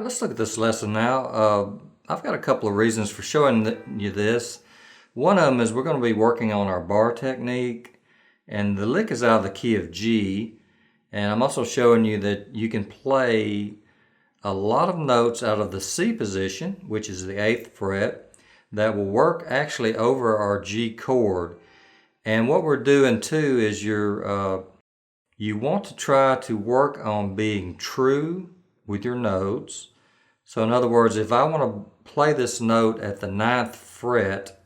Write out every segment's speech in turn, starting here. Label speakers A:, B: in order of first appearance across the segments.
A: let's look at this lesson now. I've got a couple of reasons for showing you this. One of them is we're going to be working on our bar technique, and the lick is out of the key of G. And I'm also showing you that you can play a lot of notes out of the C position, which is the 8th fret, that will work actually over our G chord. And what we're doing too is you want to try to work on being true with your notes. So in other words, if I want to play this note at the 9th fret,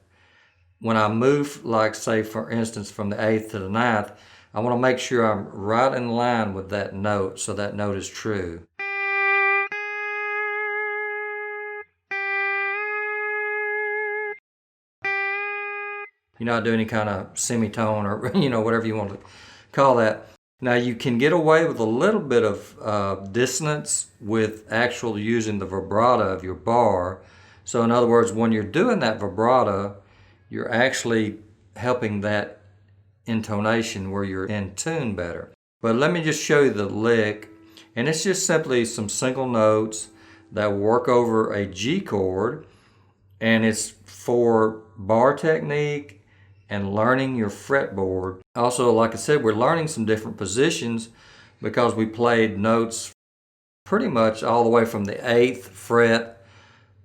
A: when I move, like say for instance from the 8th to the 9th, I want to make sure I'm right in line with that note, so that note is true. You're not doing any kind of semitone or whatever you want to call that. Now you can get away with a little bit of dissonance with actual using the vibrato of your bar. So in other words, when you're doing that vibrato, you're actually helping that intonation where you're in tune better. But let me just show you the lick, and it's just simply some single notes that work over a G chord, and it's for bar technique and learning your fretboard. Also, like I said, we're learning some different positions because we played notes pretty much all the way from the 8th fret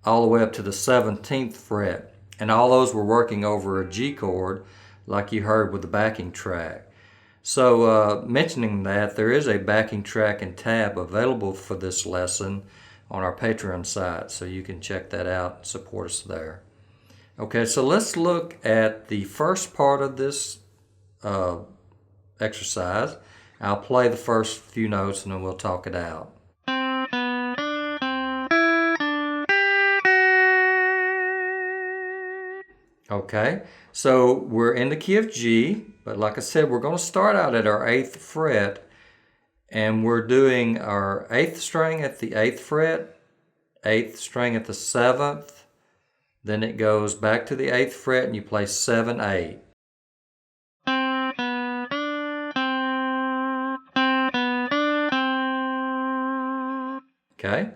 A: all the way up to the 17th fret. And all those were working over a G chord like you heard with the backing track. So mentioning that, there is a backing track and tab available for this lesson on our Patreon site, so you can check that out and support us there. Okay, so let's look at the first part of this exercise. I'll play the first few notes and then we'll talk it out. Okay, so we're in the key of G, but like I said, we're going to start out at our 8th fret, and we're doing our 8th string at the 8th fret, 8th string at the 7th, then it goes back to the 8th fret and you play 7, 8. Okay,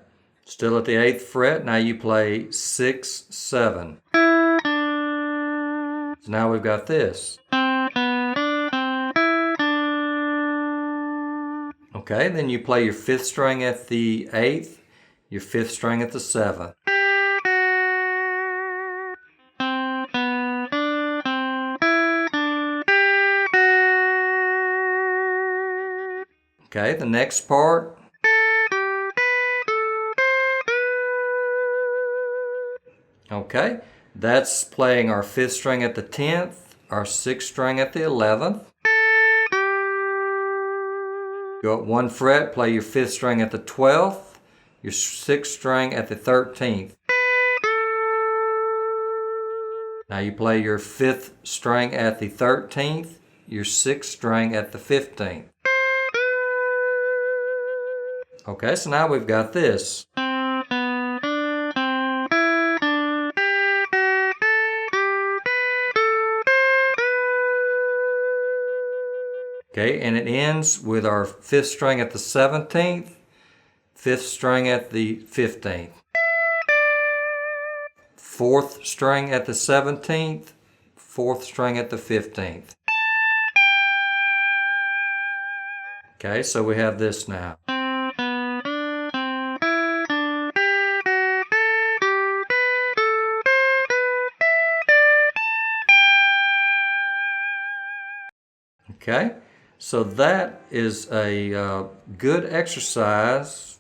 A: still at the 8th fret, now you play 6, 7. So now we've got this. Okay, then you play your 5th string at the 8th, your 5th string at the 7th. Okay, the next part. Okay, that's playing our 5th string at the 10th, our 6th string at the 11th. Go up 1 fret, play your 5th string at the 12th, your 6th string at the 13th. Now you play your 5th string at the 13th, your 6th string at the 15th. Okay, so now we've got this. Okay, and it ends with our 5th string at the 17th, 5th string at the 15th, 4th string at the 17th, 4th string at the 15th. Okay, so we have this now. Okay, so that is a good exercise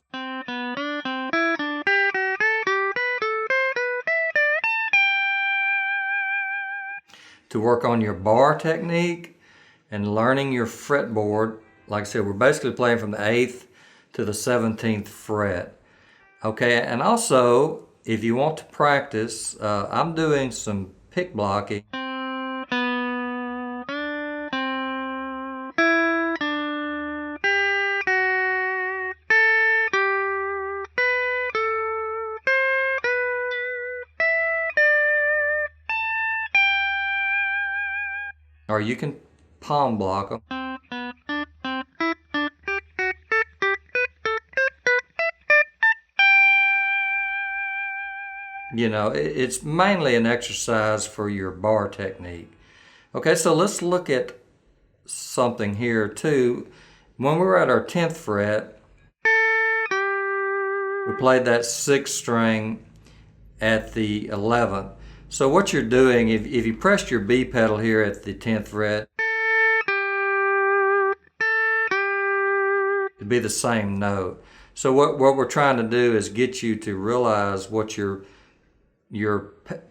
A: to work on your bar technique and learning your fretboard. Like I said, we're basically playing from the 8th to the 17th fret. Okay, and also, if you want to practice, I'm doing some pick blocking. Or you can palm block them. It's mainly an exercise for your bar technique. Okay, so let's look at something here too. When we were at our 10th fret, we played that 6th string at the 11th. So what you're doing, if you pressed your B pedal here at the 10th fret, it'd be the same note. So what we're trying to do is get you to realize what your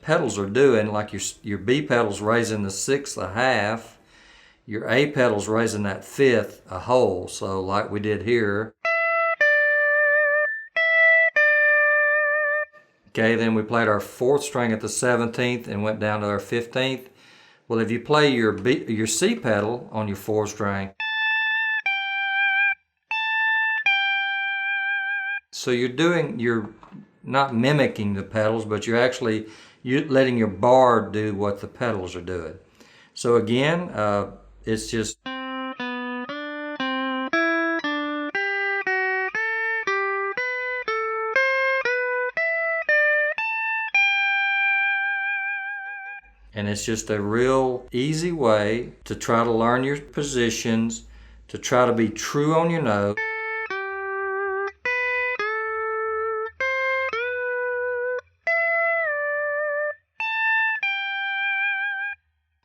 A: pedals are doing. Like your B pedal's raising the 6th a half, your A pedal's raising that 5th a whole. So like we did here. Okay, then we played our 4th string at the 17th and went down to our 15th. Well, if you play your C pedal on your 4th string, so you're not mimicking the pedals, but you're actually letting your bar do what the pedals are doing. So again, it's just. And it's just a real easy way to try to learn your positions, to try to be true on your note.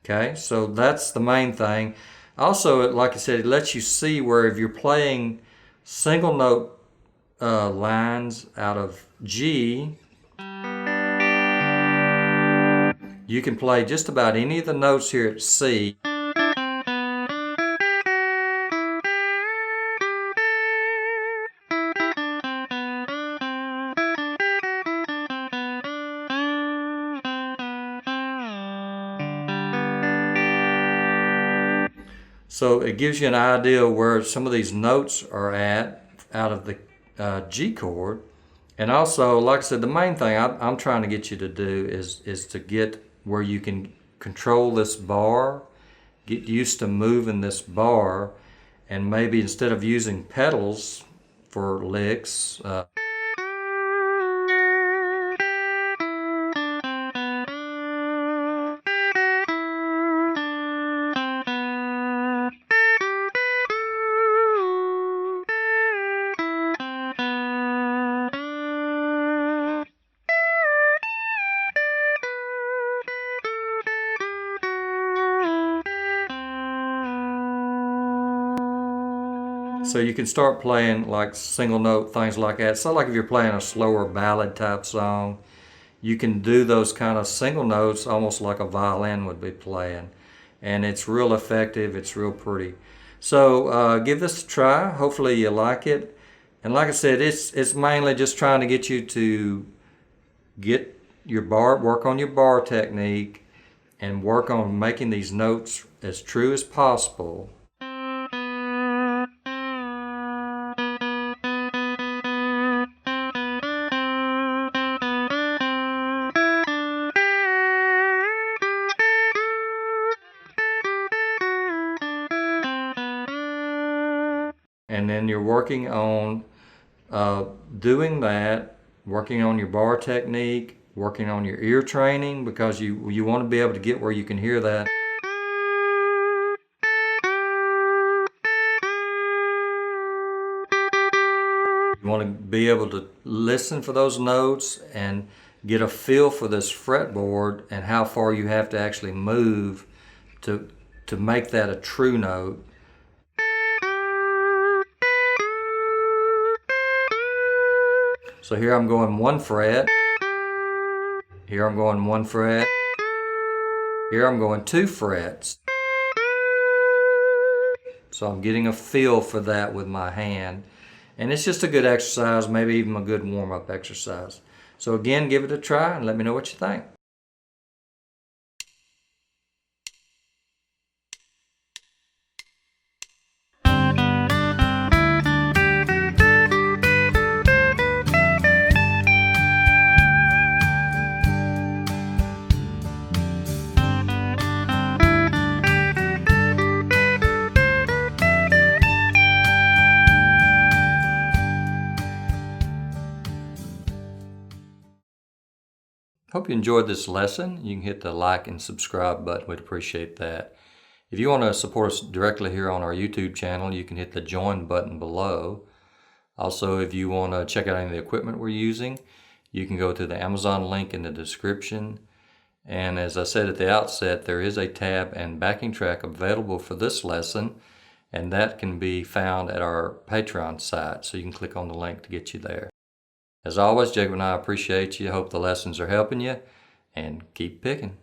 A: Okay, so that's the main thing. Also, like I said, it lets you see where if you're playing single note lines out of G, you can play just about any of the notes here at C. So it gives you an idea where some of these notes are at out of the G chord. And also, like I said, the main thing I'm trying to get you to do is to get where you can control this bar, get used to moving this bar, and maybe instead of using pedals for licks, so you can start playing like single note things like that. So like if you're playing a slower ballad type song, you can do those kind of single notes almost like a violin would be playing. And it's real effective, it's real pretty. So give this a try, hopefully you like it. And like I said, it's mainly just trying to get you to get your bar, work on your bar technique, and work on making these notes as true as possible. And then you're working on doing that, working on your bar technique, working on your ear training, because you want to be able to get where you can hear that. You want to be able to listen for those notes and get a feel for this fretboard and how far you have to actually move to make that a true note. So here I'm going 1 fret, here I'm going 1 fret, here I'm going 2 frets. So I'm getting a feel for that with my hand. And it's just a good exercise, maybe even a good warm-up exercise. So again, give it a try and let me know what you think. Hope you enjoyed this lesson. You can hit the like and subscribe button. We'd appreciate that. If you want to support us directly here on our YouTube channel, you can hit the join button below. Also, if you want to check out any of the equipment we're using, you can go to the Amazon link in the description. And as I said at the outset, there is a tab and backing track available for this lesson, and that can be found at our Patreon site. So you can click on the link to get you there. As always, Jacob and I appreciate you. Hope the lessons are helping you, and keep picking.